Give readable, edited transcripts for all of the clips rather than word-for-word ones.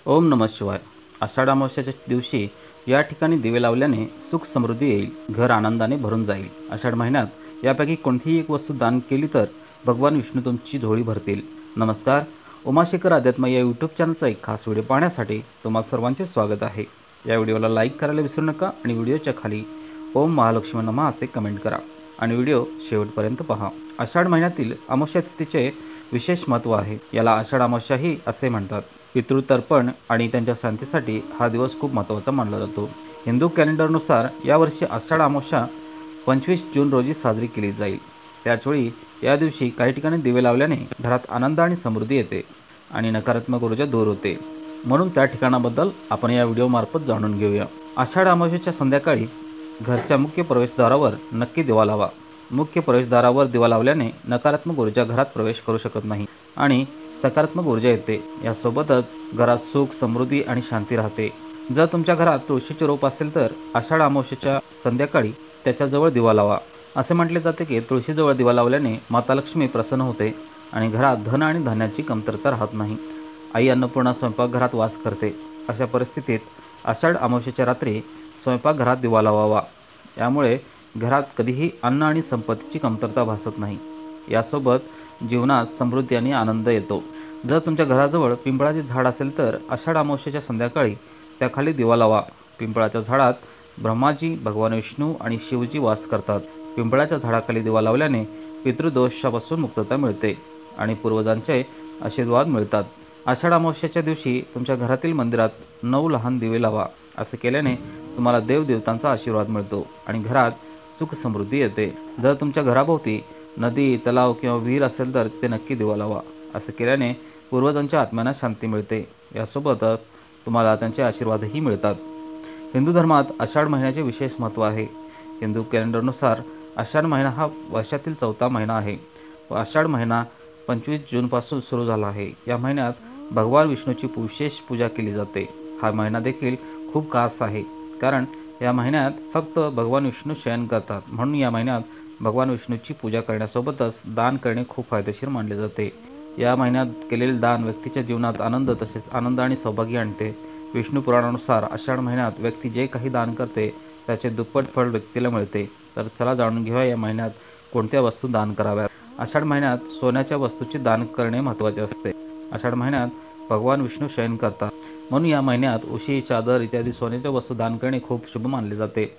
ओम नमः शिवाय। आषाढ अमावस्येच्या दिवशी या ठिकाणी दिवे लावल्याने सुख समृद्धी येईल, घर आनंदाने भरून जाईल। आषाढ महिन्यात यापैकी कोणतीही एक वस्तू दान केली तर भगवान विष्णू तुमची झोळी भरतील। नमस्कार, उमाशेखर अध्यात्म या यूट्यूब चॅनलचा एक खास व्हिडिओ पाहण्यासाठी तुम्हा सर्वांचे स्वागत आहे। या व्हिडिओला लाईक करायला विसरू नका आणि व्हिडिओच्या खाली ओम महालक्ष्मी नमः असे कमेंट करा आणि व्हिडिओ शेवटपर्यंत पहा। आषाढ महिन्यातील अमावस्या तिथीचे विशेष महत्त्व आहे। याला आषाढ अमावस्याही असे म्हणतात। पितृतर्पण आणि त्यांच्या शांतीसाठी हा दिवस खूप महत्त्वाचा मानला जातो। हिंदू कॅलेंडरनुसार यावर्षी आषाढ अमावस्या 25 जून रोजी साजरी केली जाईल। त्याचवेळी या दिवशी काही ठिकाणी दिवे लावल्याने घरात आनंद आणि समृद्धी येते आणि नकारात्मक ऊर्जा दूर होते। म्हणून त्या ठिकाणाबद्दल आपण या व्हिडिओमार्फत जाणून घेऊया। आषाढ अमावस्येच्या संध्याकाळी घरच्या मुख्य प्रवेशद्वारावर नक्की दिवा लावा। मुख्य प्रवेशद्वारावर दिवा लावल्याने नकारात्मक ऊर्जा घरात प्रवेश करू शकत नाही आणि सकारात्मक ऊर्जा येते। यासोबतच घरात सुख, समृद्धी आणि शांती राहते। जर तुमच्या घरात तुळशीचे रोप असेल तर आषाढ अमावस्येच्या संध्याकाळी त्याच्याजवळ दिवा लावा। असे म्हटले जाते की तुळशीजवळ दिवा लावल्याने माता लक्ष्मी प्रसन्न होते आणि घरात धन आणि धान्याची कमतरता राहत नाही। आई अन्नपूर्णा स्वयंपाकघरात वास करते। अशा परिस्थितीत आषाढ अमावस्येच्या रात्री स्वयंपाकघरात दिवा लावावा। यामुळे घरात कधीही अन्न आणि संपत्तीची कमतरता भासत नाही। यासोबत जीवनात समृद्धी आणि आनंद येतो। जर तुमच्या घराजवळ पिंपळाचे झाड असेल तर आषाढ अमावस्येच्या संध्याकाळी त्याखाली दिवा लावा। पिंपळाच्या झाडात ब्रह्माजी, भगवान विष्णू आणि शिवजी वास करतात। पिंपळाच्या झाडाखाली दिवा लावल्याने पितृदोषापासून मुक्तता मिळते आणि पूर्वजांचे आशीर्वाद मिळतात। आषाढ अमावस्येच्या दिवशी तुमच्या घरातील मंदिरात 9 लहान दिवे लावा। असे केल्याने तुम्हाला देवदेवतांचा आशीर्वाद मिळतो आणि घरात सुख समृद्धी येते। जर तुमच्या घराभोवती नदी, तलाव किंवा विहीर असेल तर ते नक्की दिवा लावा। असे केल्याने पूर्वजांच्या आत्म्यांना शांती मिळते। यासोबतच तुम्हाला त्यांचे आशीर्वादही मिळतात। हिंदू धर्मात आषाढ महिन्याचे विशेष महत्त्व आहे। हिंदू कॅलेंडरनुसार आषाढ महिना हा वर्षातील 4था महिना आहे व आषाढ महिना 25 जूनपासून सुरू झाला आहे। या महिन्यात भगवान विष्णूची विशेष पूजा केली जाते। हा महिना देखील खूप खास आहे कारण या महिन्यात फक्त भगवान विष्णू शयन करतात। म्हणून या महिन्यात भगवान विष्णूची पूजा करण्यासोबतच दान करणे खूप फायदेशीर मानले जाते। या महिन्यात केलेले दान व्यक्तीच्या जीवनात आनंद तसेच आनंद आणि सौभाग्य आणते। विष्णू पुराणानुसार आषाढ महिन्यात व्यक्ती जे काही दान करते त्याचे दुप्पट फळ व्यक्तीला मिळते। तर चला जाणून घेऊया या महिन्यात कोणत्या वस्तू दान कराव्यात। आषाढ महिन्यात सोन्याच्या वस्तूचे दान करणे महत्त्वाचे असते। आषाढ महिन्यात भगवान विष्णू शयन करतात, म्हणून या महिन्यात उशी, चादर इत्यादी सोन्याच्या वस्तू दान करणे खूप शुभ मानले जाते।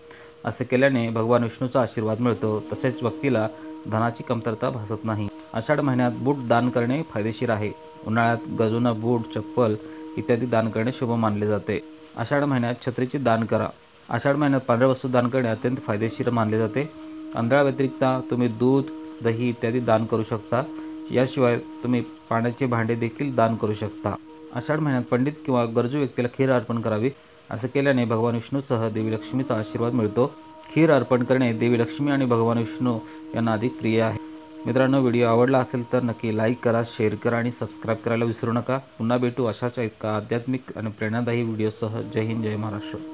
असे केल्याने भगवान विष्णूचा आशीर्वाद मिळतो तसेच व्यक्तीला धनाची कमतरता भासत नाही। आषाढ महिन्यात बूट दान करणे फायदेशीर आहे। उन्हाळ्यात गजूना बूट, चप्पल इत्यादी दान करणे शुभ मानले जाते। आषाढ महिन्यात छत्रीचे दान करा। आषाढ महिन्यात पांढऱ्या वस्तू दान करणे अत्यंत फायदेशीर मानले जाते। तांदळाव्यतिरिक्त तुम्ही दूध, दही इत्यादी दान करू शकता। याशिवाय तुम्ही पाण्याचे भांडे देखील दान करू शकता। आषाढ महिन्यात पंडित किंवा गरजू व्यक्तीला खीर अर्पण करावी। असे केल्याने भगवान विष्णूसह देवी लक्ष्मीचा आशीर्वाद मिळतो। खीर अर्पण करणे देवी लक्ष्मी आणि भगवान विष्णू यांना अधिक प्रिय आहे। मित्रांनो, व्हिडिओ आवडला असेल तर नक्की लाईक करा, शेअर करा आणि सबस्क्राईब करायला विसरू नका। पुन्हा भेटू अशाच एका आध्यात्मिक आणि प्रेरणादायी व्हिडिओसह। जय हिंद, जय महाराष्ट्र।